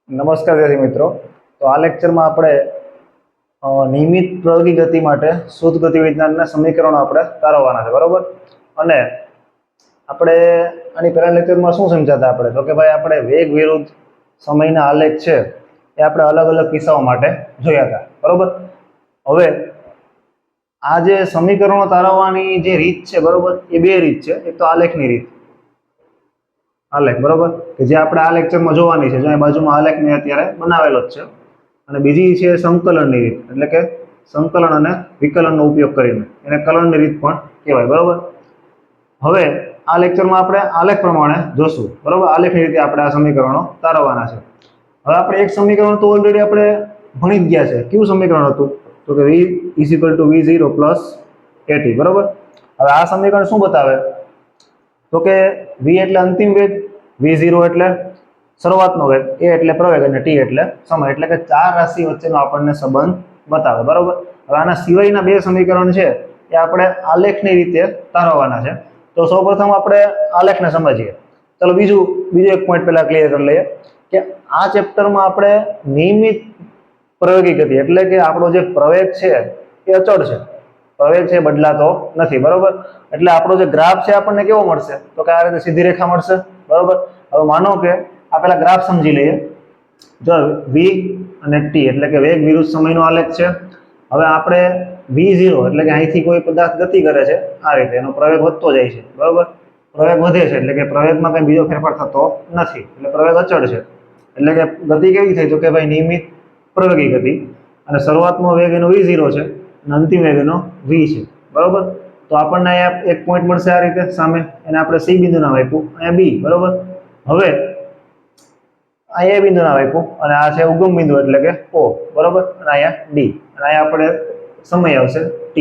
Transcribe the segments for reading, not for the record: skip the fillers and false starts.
નમસ્કાર વિદ્યાર્થી મિત્રો. તો આ લેક્ચરમાં આપણે નિયમિત પ્રયોગી ગતિ માટે શુદ્ધ ગતિવિજ્ઞાનના સમીકરણો આપણે તારવવાના છે, બરોબર. અને આપણે આની પહેલા લેક્ચરમાં શું સમજાતા આપણે તો કે ભાઈ આપણે વેગ વિરુદ્ધ સમયના આલેખ છે એ આપણે અલગ અલગ કિસ્સાઓ માટે જોયા હતા, બરોબર. હવે આ જે સમીકરણો તારવવાની જે રીત છે, બરોબર, એ બે રીત છે. એક તો આલેખની રીત, આલેખ, બરોબર, કે જે આપણે આ લેક્ચરમાં જોવાની છે. જો અહીં બાજુમાં આલેખ મેં અત્યારે બનાવેલો જ છે. અને બીજી છે સંકલનની રીત, એટલે કે સંકલન અને વિકલનનો ઉપયોગ કરીને, એને કલનની રીત પણ કહેવાય, બરોબર. હવે આ લેક્ચરમાં આપણે આલેખ પ્રમાણે જોશું, બરોબર. આલેખની રીતે આપણે આ સમીકરણો તારવવાના છે. હવે આપણે એક સમીકરણ તો ઓલરેડી આપણે ભણી જ ગયા છે. કેવું સમીકરણ હતું તો કે v = v0 + at, બરોબર. હવે આ સમીકરણ શું બતાવે તો કે v એટલે અંતિમ વેગ, v0 એટલે શરૂઆતનો વેગ, a એટલે પ્રવેગ અને t એટલે સમય, એટલે કે ચાર રાશિ વચ્ચેનો આપણને સંબંધ બતાવે, બરોબર. હવે આના સિવાયના બે સમીકરણ છે એ આપણે આલેખની રીતે તારવવાના છે. તો સૌપ્રથમ આપણે આલેખને સમજીએ. ચલો બીજું એક પોઈન્ટ પહેલા ક્લિયર કરી લઈએ કે આ ચેપ્ટરમાં આપણે નિયમિત પ્રયોગી ગતિ, એટલે કે આપણો જે પ્રવેગ છે એ અચળ છે, પ્રવેગ છે બદલાતો નથી, બરોબર. એટલે આપણો જે ગ્રાફ છે આપણને કેવો મળશે તો કે આ રીતે સીધી રેખા મળશે, બરોબર. હવે માનો કે આ પેલા ગ્રાફ સમજી લઈએ. જો v અને t એટલે કે વેગ વિરુદ્ધ સમયનો આલેખ છે. હવે આપણે v0 એટલે કે અહીંથી કોઈ પદાર્થ ગતિ કરે છે, આ રીતે એનો પ્રવેગ વધતો જાય છે, બરોબર. પ્રવેગ વધે છે એટલે કે પ્રવેગમાં કંઈ બીજો ફેરફાર થતો નથી, એટલે પ્રવેગ અચળ છે. એટલે કે ગતિ કેવી થઈ તો કે ભાઈ નિયમિત પ્રયોગી ગતિ. અને શરૂઆતનો વેગ એનો v0 છે અને અંતિમ વેગ એનો v છે, બરોબર. તો આપણને અહીંયા એક પોઈન્ટ મળશે આ રીતે સામે, એને આપણે c બિંદુ નામ આપ્યું, અહીંયા b, બરોબર. હવે અહીંયા બિંદુ નામ આપ્યું અને આ છે ઉગમ બિંદુ એટલે કે o, બરોબર. અને અહીંયા d, અને અહીંયા આપણે સમય આવશે t.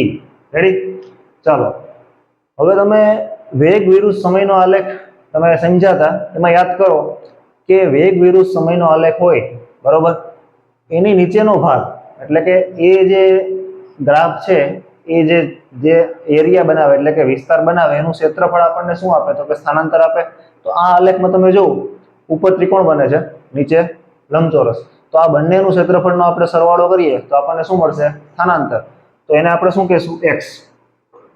રેડી? ચાલો હવે તમે વેગ વિરુદ્ધ સમયનો આલેખ તમે સમજાતા એમાં યાદ કરો કે વેગ વિરુદ્ધ સમયનો આલેખ હોય, બરોબર, એની નીચેનો ભાગ એટલે કે એ જે ગ્રાફ છે એ જે એરિયા બનાવે એટલે કે વિસ્તાર બનાવે એનું ક્ષેત્રફળ આપણને શું આપે તો કે સ્થાનાંતર આપે. તો આ આલેખમાં તમે જો ઉપર ત્રિકોણ બને છે, નીચે લંબચોરસ, તો આ બંનેનું ક્ષેત્રફળનો આપણે સરવાળો કરીએ તો આપણને શું મળશે? સ્થાનાંતર. તો એને આપણે શું કહેશું? x.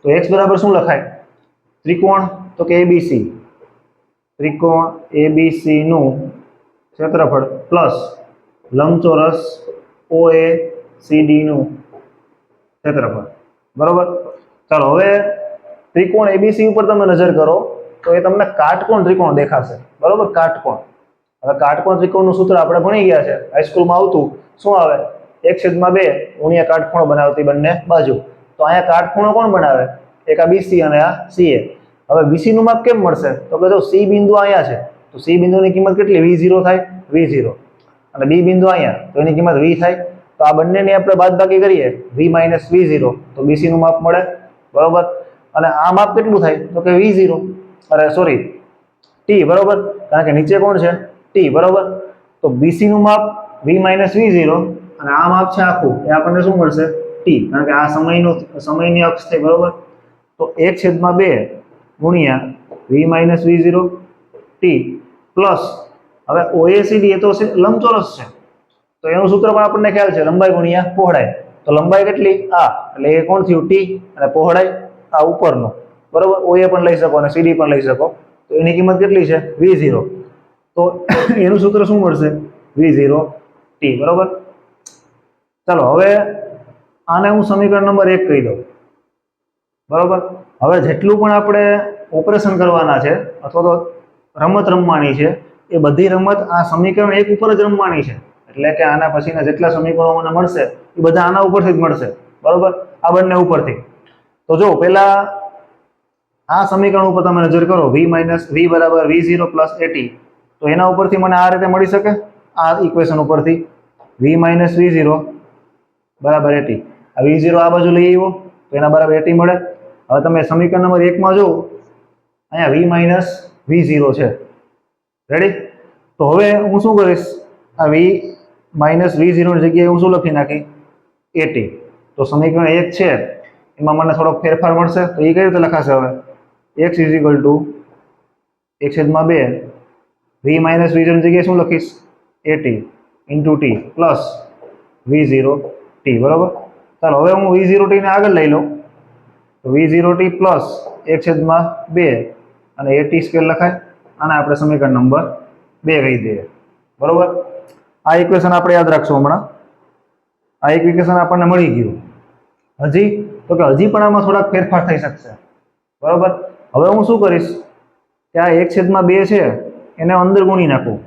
તો x બરાબર શું લખાય? ત્રિકોણ તો કે abc, ત્રિકોણ abc નું ક્ષેત્રફળ પ્લસ લંબચોરસ oacd નું ક્ષેત્રફળ, બરોબર. ચાલો હવે ત્રિકોણ એબીસી ઉપર તમે નજર કરો તો એ તમને કાટકોણ ત્રિકોણ દેખાશે, બરોબર. કાટકોણ. હવે કાટકોણ ત્રિકોણનું સૂત્ર આપણે ભણી ગયા છે, હાઈસ્કૂલમાં આવતું. શું આવે? 1/2 ગુણ્યા કાટખૂણો બનાવતી બંને બાજુ. તો અહીંયા કાટખૂણો કોણ બનાવે? એક આ બીસી અને આ સીએ. હવે બીસી નું માપ કેમ મળશે તો કે જો સી બિંદુ અહીંયા છે તો સી બિંદુની કિંમત કેટલી? v0 થાય, v0. અને બી બિંદુ અહીંયા તો એની કિંમત v થાય. તો આ બંનેની આપણે બાદબાકી કરીએ v - v0 તો બીસી નું માપ મળે, બરોબર. અને આ માપ કેટલું થાય તો કે v0, અરે સોરી t, બરોબર, કારણ કે નીચે કોણ છે? t, બરોબર. તો બીસી નું માપ v - v0 અને આ માપ છે આખું એ આપણને શું મળશે? t, કારણ કે આ સમયની અક્ષ છે, બરોબર. તો 1/2 ગુણ્યા v - v0 t પ્લસ હવે ઓએસીડ એ તો લંબચોરસ છે તો એનું સૂત્ર પણ આપણને ખ્યાલ છે, લંબાઈ ગુણ્યા પહોળાઈ. તો લંબાઈ કેટલી? આ, એટલે એ કોણ થયું? t, અને પહોળાઈ આ ઉપરનો, બરોબર. ઓએ પણ લઈ શકો અને સીડી પણ લઈ શકો. તો એની કિંમત કેટલી છે? v0. તો એનું સૂત્ર શું મળશે? v0 t, બરોબર. ચાલો હવે આને હું સમીકરણ નંબર 1 કહી દઉં, બરોબર. હવે જેટલું પણ આપણે ઓપરેશન કરવાના છે અથવા તો રમત રમવાની છે એ બધી રમત આ સમીકરણ 1 ઉપર જ રમવાની છે. એટલે કે આના પછીના જેટલા સમીકરણો મને મળશે એ બધા આના ઉપરથી જ મળશે, બરોબર. આ બંને ઉપરથી. તો જો પેલા આ સમીકરણ ઉપર તમે નજર કરો, v બરાબર v0 + at, તો એના ઉપરથી મને આ રીતે મળી શકે, આ ઇક્વેશન ઉપરથી v - v0 બરાબર at. આ v0 આ બાજુ લઈ આવ્યો તો એના બરાબર at મળે. હવે તમે સમીકરણ નંબર 1 માં જો અહીંયા v - v0 છે. રેડી? તો હવે હું શું કરીશ? આ v - v0 ની જગ્યાએ હું શું લખી નાખી? at. તો સમીકરણ 1 છે એમાં મને થોડોક ફેરફાર મળશે. તો એ કઈ રીતે લખાશે? હવે x = 1/2 v - v0 ની જગ્યાએ શું લખીશ? at into T plus V0t બરાબર. ચાલો હવે હું V0t ને આગળ લઈ લઉં તો V0t પ્લસ 1/2 અને at સ્ક્વેર લખાય. આને આપણે સમીકરણ નંબર 2 કહી દઈએ બરોબર. આ ઇક્વેશન આપણે યાદ રાખશું. હમણાં આ ઇક્વેશન આપણને મળી ગયું. હજી તો કે હજી પણ આમાં થોડાક ફેરફાર થઈ શકશે બરોબર. હવે હું શું કરીશ કે આ 1/2 છે એને અંદર ગુણી નાખું.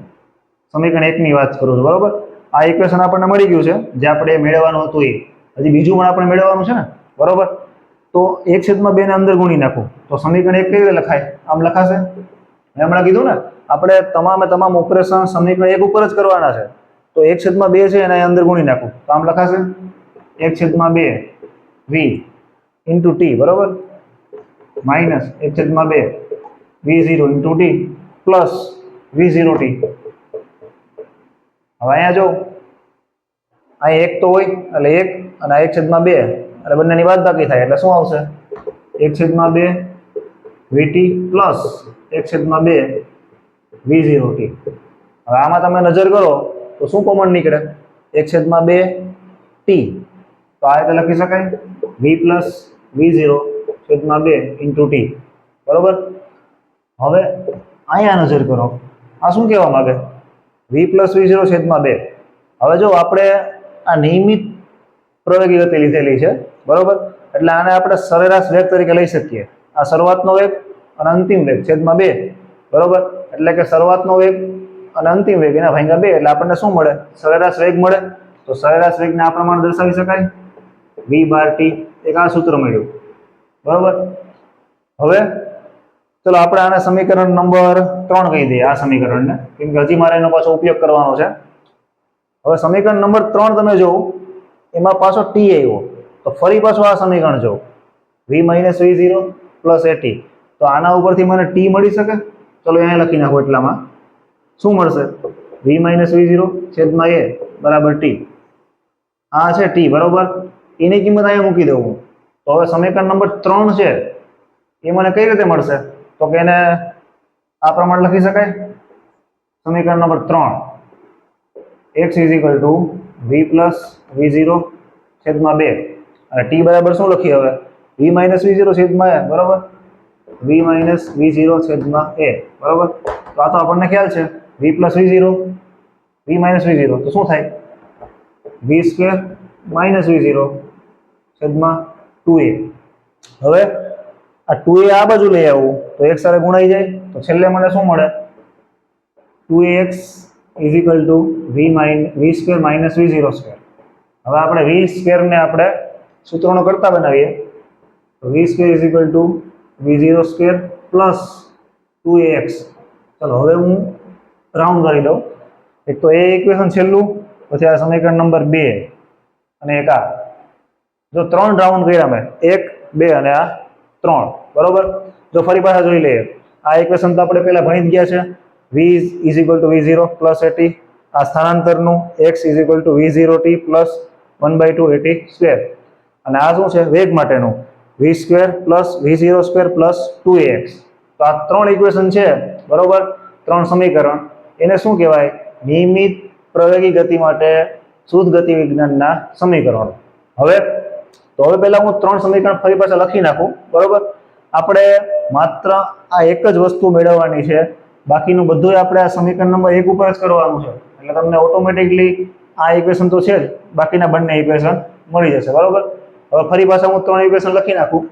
સમીકરણ 1 ની વાત કરું છું બરોબર. આ ઇક્વેશન આપણને મળી ગયું છે જે આપણે મેળવવાનું હતું એ. હજી બીજું પણ આપણે મેળવવાનું છે ને બરોબર. તો 1/2 ને અંદર ગુણી નાખું તો સમીકરણ 1 કેવી રીતે લખાય? આમ લખાશે. મેં હમણાં કીધું ને આપણે તમામ ઓપરેશન સમીકરણ 1 ઉપર જ કરવાના છે. તો 1/2 છે એને અંદર ગુણી નાખું તો આમ લખાશે 1/2 v ઇન્ટુ ટી બરોબર minus 1/2 v0 into T plus v0t. હવે અહીંયા જો અહીં 1 તો હોય એટલે 1 અને 1/2 એટલે બંનેની બાદબાકી થાય એટલે શું આવશે 1/2 vt પ્લસ 1/2 v0t. હવે આમાં તમે નજર કરો તો શું કોમન નીકળે 1/2 t. તો આ રીતે લખી શકાય v plus v0/2 into T બરોબર. હવે અહીંયા નજર કરો આ શું કહેવા માંગે v પ્લસ v0/2. હવે જો આપણે આ નિયમિત પ્રવેગી ગતિ લીધેલી છે બરોબર એટલે આને આપણે સરેરાશ વેગ તરીકે લઈ શકીએ. આ શરૂઆતનો વેગ અને અંતિમ વેગ છેદમાં 2 બરોબર. એટલે કે શરૂઆતનો વેગ અને અંતિમ વેગ એના ભાગ્યા 2 એટલે આપણને શું મળે સરેરાશ વેગ મળે. તો સરેરાશ વેગને આ પ્રમાણે દર્શાવી શકાય v/t. એક આ સૂત્ર મળ્યું બરોબર. હવે ચલો આપણે આને સમીકરણ નંબર 3 કહી દઈએ આ સમીકરણને કેમ કે હજી મારે એનો પાછો ઉપયોગ કરવાનો છે. હવે સમીકરણ નંબર 3 તમે જો એમાં પાછો t આવ્યો તો ફરી પાછો આ સમીકરણ જો v - v0 પ્લસ at. તો આના ઉપરથી મને t મળી શકે. ચલો અહીંયા લખી નાખો. એટલામાં શું મળશે v - v0/a બરાબર t. આ છે t બરોબર. એની કિંમત અહીંયા મૂકી દઉં. તો હવે સમીકરણ નંબર 3 છે એ મને કઈ રીતે મળશે તો કે એને આ પ્રમાણે લખી શકાય સમીકરણ number 3 x = v plus v0/2 અને t બરાબર શું લખીએ હવે v - v0/a બરાબર v - v0/a બરાબર. તો આ તો આપણને ખ્યાલ છે v plus v0 v - v0 તો શું થાય v² - v0/2a. હવે આ 2a આ બાજુ લઈ આવું તો એક સાથે ગુણાઈ જાય તો છેલ્લે મને શું મળે 2ax = v² - v0². હવે આપણે v² ને આપણે સૂત્રોનો કરતા બનાવીએ તો v² = v0² પ્લસ 2ax. ચલો હવે હું રાઉન્ડ કરી દઉં. એક તો એ ઇક્વેશન છેલ્લું પછી આ સમીકરણ નંબર 2 અને એક આ જો 3 રાઉન્ડ કર્યા મેં 1 2 અને આ 3 બરોબર. જો ફરી પાછા જોઈ લઈએ આ ઇક્વેશન તો આપણે પહેલા ભણી જ ગયા છે v = v0 પ્લસ at. આ સ્થાનાંતરનું x = v0t પ્લસ 1/2 at². અને આ શું છે વેગ માટેનું v² plus v0² plus 2ax. તો આ 3 ઇક્વેશન છે બરોબર. 3 સમીકરણ એને શું કહેવાય નિયમિત પ્રવેગી ગતિ માટે શુદ્ધ ગતિ વિજ્ઞાનના સમીકરણો. હવે પહેલા હું 3 સમીકરણ ફરી પાછા લખી નાખું બરોબર. આપણે માત્ર આ એક જ વસ્તુ મેળવવાની છે. બાકીનું બધું આપણે આ સમીકરણ નંબર 1 ઉપર જ કરવાનું છે એટલે તમને ઓટોમેટિકલી આ ઇક્વેશન તો છે જ બાકીના બંને ઇક્વેશન મળી જશે બરોબર. હવે ફરી પાછા હું 3 ઇક્વેશન લખી નાખું.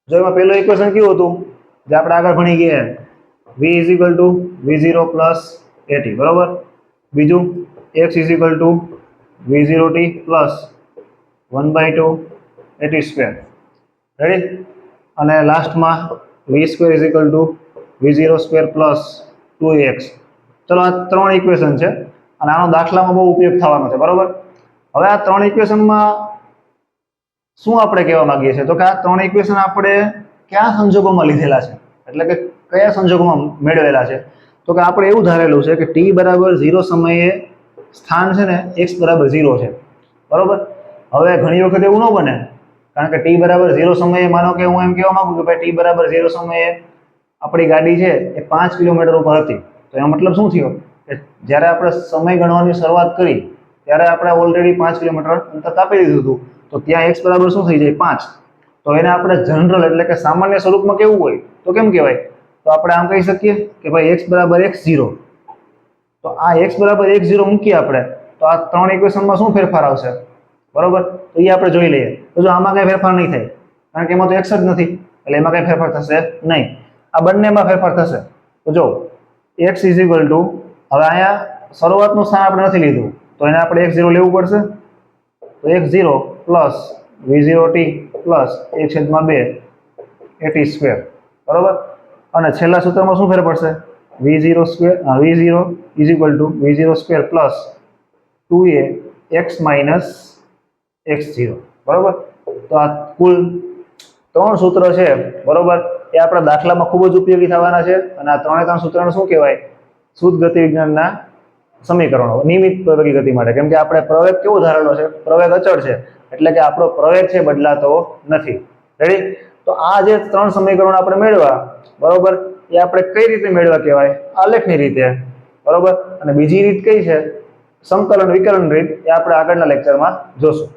જો એમાં પહેલું ઇક્વેશન કેવું હતું જે આપણે આગળ ભણી ગયા v = v0 પ્લસ at બરોબર. બીજું x = v0t plus 1/2 at². Ready. અને લાસ્ટમાં v² = v0² પ્લસ 2ax. ચલો આ 3 ઇક્વેશન છે અને આનો દાખલામાં બહુ ઉપયોગ થવાનો છે બરોબર. હવે આ 3 ઇક્વેશનમાં શું આપણે કહેવા માંગીએ છીએ તો કે આ 3 ઇક્વેશન આપણે કયા સંજોગોમાં લીધેલા છે એટલે કે કયા સંજોગોમાં મેળવેલા છે તો કે આપણે એવું ધારેલું છે કે t = 0 સમયે સ્થાન છે ને x = 0 છે બરોબર. હવે ઘણી વખત એવું ન બને કારણ કે ટી બરાબર 0 સમયે માનો કે હું એમ કહેવા માંગુ કે ભાઈ ટી બરાબર 0 સમયે આપણી ગાડી છે એ 5 કિલોમીટર ઉપર હતી, તો એનો મતલબ શું થયો કે જ્યારે આપણે સમય ગણવાની શરૂઆત કરી ત્યારે આપણે ઓલરેડી 5 કિલોમીટર અંતર કાપી દીધું હતું, તો ત્યાં એક્સ બરાબર શું થઈ જાય 5. તો એને આપણે જનરલ એટલે કે સામાન્ય સ્વરૂપમાં કેવું હોય તો કેમ કહેવાય, તો આપણે આમ કહી શકીએ કે ભાઈ એક્સ બરાબર x0. તો આ એક્સ બરાબર x0 મૂકીએ આપણે, તો આ ત્રણ ઇક્વેશનમાં શું ફેરફાર આવશે, બરોબર? તો એ આપણે જોઈ લઈએ. તો જો આમાં કઈ ફેરફાર નહીં થાય કારણ કે એમાં તો x જ નથી, એટલે એમાં કઈ ફેરફાર થશે નહીં. આ બંનેમાં ફેરફાર થશે. તો જો x ઇઝ ઇક્વલ ટુ, હવે અહીંયા શરૂઆતનું સ્થાન આપણે નથી લીધું, તો એને આપણે x0 લેવું પડશે. તો x0 plus v0t plus 1/2 at², બરોબર? અને છેલ્લા સૂત્રમાં શું ફેર પડશે, v0 is equal to v0² plus 2ax minus x0, બરોબર? તો આ કુલ 3 સૂત્ર છે, બરોબર? એ આપણા દાખલામાં ખૂબ જ ઉપયોગી થવાના છે. અને આ 3 સૂત્રને શું કહેવાય, શુદ્ધ ગતિ વિજ્ઞાનના સમીકરણો નિયમિત પ્રવેગી ગતિ માટે. કેમ કે આપણે પ્રવેગ કેવો ધારેલો છે, પ્રવેગ અચળ છે, એટલે કે આપણો પ્રવેગ છે બદલાતો નથી. રેડી? તો આ જે 3 સમીકરણો આપણે મેળવ્યા, બરોબર, એ આપણે કઈ રીતે મેળવ્યા કહેવાય, આલેખની રીતે, બરોબર? અને બીજી રીત કઈ છે, સંકલન વિકલન રીત, એ આપણે આગળના લેક્ચરમાં જોશું.